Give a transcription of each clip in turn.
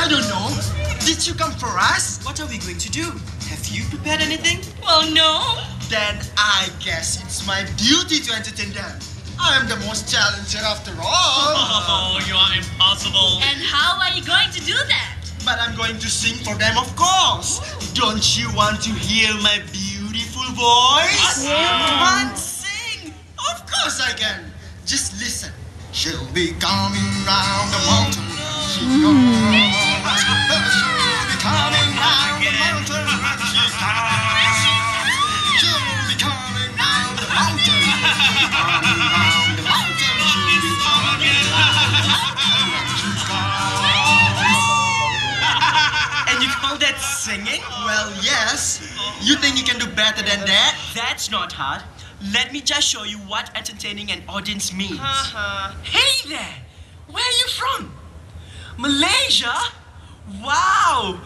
I don't know. Did you come for us? What are we going to do? Have you prepared anything? Well, no. Then I guess it's my duty to entertain them. I am the most talented after all. Oh, you are impossible. And how are you going to do that? But I'm going to sing for them, of course. Don't you want to hear my beautiful voice? Come on, sing. Of course I can. Just listen. She'll be coming round the mountain. She'll be coming round the mountain. She's She'll be coming round the mountain. She'll be coming round the mountain. She'll be coming round the mountain. She's And you call that singing? Well, yes. You think you can do better than that? That's not hard. Let me just show you what entertaining an audience means. Hey there! Where are you from? Malaysia? Wow!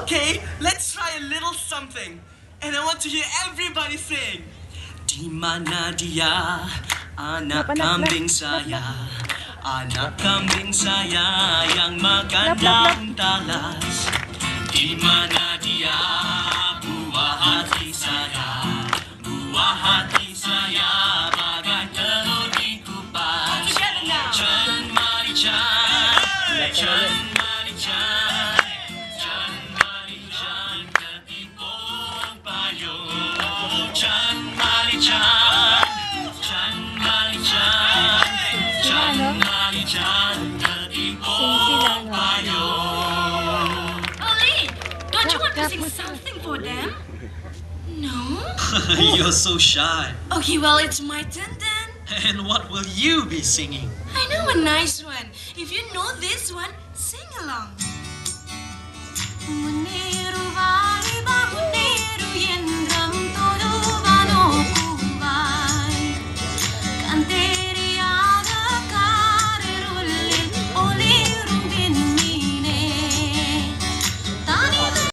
Okay, let's try a little something. And I want to hear everybody sing. Di mana dia, anak kambing saya. Anak kambing saya yang makan daun talas. Di mana dia, buah hati saya. Buah hati saya bagai telur dikupas. Together now. Chan mari chan, chan mari chan, chan mari chan ketipung payung. Chan mari chan, chan mari chan, chan mari chan ketipung payung. Oli, don't you want to sing something for them? No? You're so shy. Okay, well, it's my turn then. And what will you be singing? I know a nice one. If you know this one, sing along. Meniru